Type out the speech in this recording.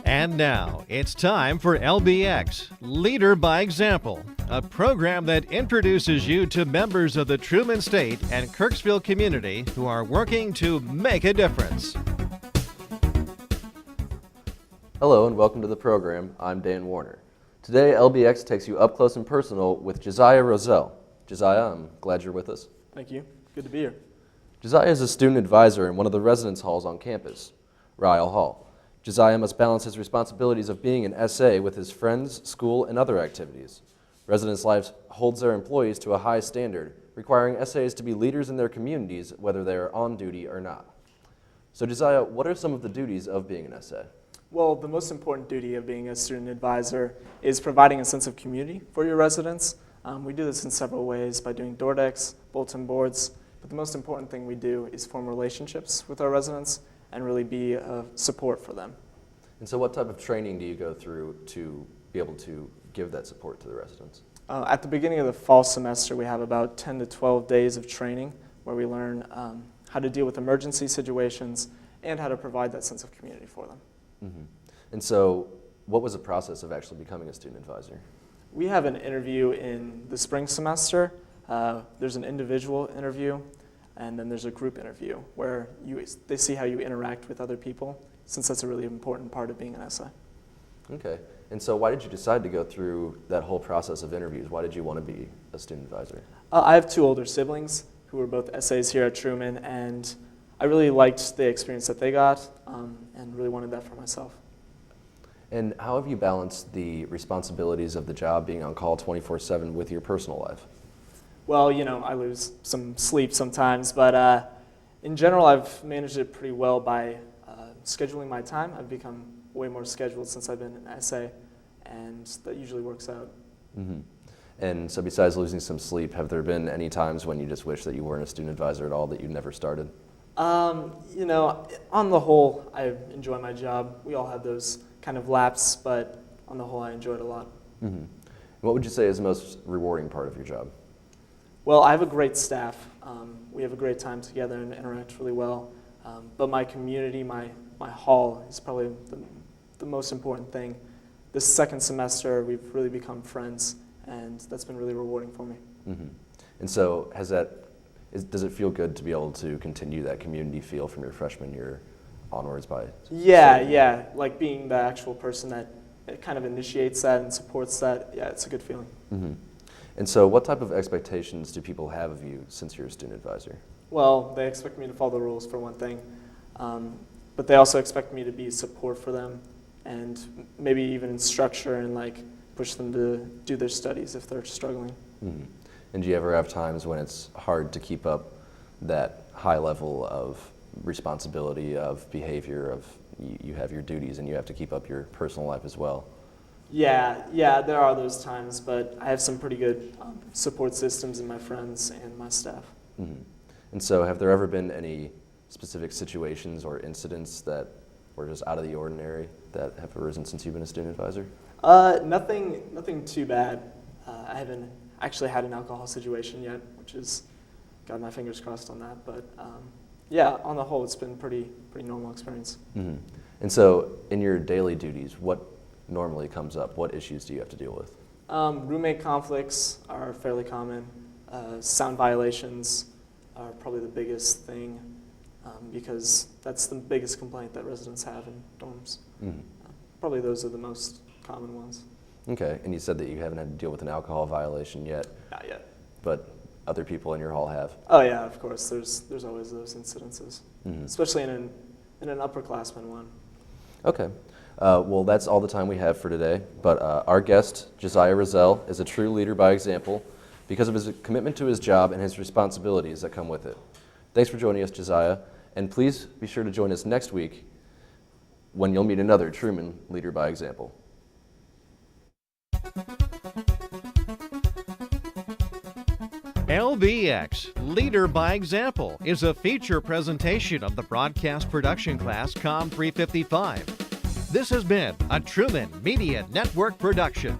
And now, it's time for LBX, Leader by Example, a program that introduces you to members of the Truman State and Kirksville community who are working to make a difference. Hello and welcome to the program. I'm Dan Warner. Today, LBX takes you up close and personal with Josiah Roselle. Josiah, I'm glad you're with us. Thank you. Good to be here. Josiah is a student advisor in one of the residence halls on campus, Ryle Hall. Josiah must balance his responsibilities of being an SA with his friends, school, and other activities. Residence Life holds their employees to a high standard, requiring SAs to be leaders in their communities, whether they are on duty or not. So Josiah, what are some of the duties of being an SA? Well, the most important duty of being a student advisor is providing a sense of community for your residents. We do this in several ways by doing door decks, bulletin boards, but the most important thing we do is form relationships with our residents and really be a support for them. And so what type of training do you go through to be able to give that support to the residents? At the beginning of the fall semester, we have about 10 to 12 days of training where we learn how to deal with emergency situations and how to provide that sense of community for them. Mm-hmm. And so what was the process of actually becoming a student advisor? We have an interview in the spring semester. There's an individual interview, and then there's a group interview where they see how you interact with other people, since that's a really important part of being an SA. Okay. And so why did you decide to go through that whole process of interviews? Why did you want to be a student advisor? I have two older siblings who are both SAs here at Truman, and I really liked the experience that they got and really wanted that for myself. And how have you balanced the responsibilities of the job being on call 24/7 with your personal life? Well, you know, I lose some sleep sometimes, but in general, I've managed it pretty well by scheduling my time. I've become way more scheduled since I've been an SA, and that usually works out. Mm-hmm. And so besides losing some sleep, have there been any times when you just wish that you weren't a student advisor at all, that you never started? You know, on the whole, I enjoy my job. We all have those kind of laps, but on the whole, I enjoy it a lot. Mm-hmm. What would you say is the most rewarding part of your job? Well, I have a great staff. We have a great time together and interact really well. But my community, my hall is probably the most important thing. This second semester, we've really become friends, and that's been really rewarding for me. Mm-hmm. And so does it feel good to be able to continue that community feel from your freshman year onwards by? Yeah, like being the actual person that kind of initiates that and supports that. Yeah, it's a good feeling. Mm-hmm. And so what type of expectations do people have of you since you're a student advisor? Well, they expect me to follow the rules for one thing, but they also expect me to be support for them and maybe even structure and like push them to do their studies if they're struggling. Mm-hmm. And do you ever have times when it's hard to keep up that high level of responsibility, of behavior, of you have your duties and you have to keep up your personal life as well? Yeah, there are those times, but I have some pretty good support systems in my friends and my staff. Mm-hmm. And so have there ever been any specific situations or incidents that were just out of the ordinary that have arisen since you've been a student advisor? Nothing too bad. I haven't actually had an alcohol situation yet, which is, got my fingers crossed on that, but yeah, on the whole, it's been pretty normal experience. Mm-hmm. And so in your daily duties, what normally comes up? What issues do you have to deal with? Roommate conflicts are fairly common. Sound violations are probably the biggest thing because that's the biggest complaint that residents have in dorms. Mm-hmm. Probably those are the most common ones. Okay, and you said that you haven't had to deal with an alcohol violation yet. Not yet. But other people in your hall have? Oh yeah, of course. There's always those incidences, mm-hmm. especially in an upperclassman one. Okay. Well, that's all the time we have for today, but our guest, Josiah Roselle, is a true leader by example because of his commitment to his job and his responsibilities that come with it. Thanks for joining us, Josiah, and please be sure to join us next week when you'll meet another Truman leader by example. LBX, Leader by Example, is a feature presentation of the broadcast production class COM 355. This has been a Truman Media Network production.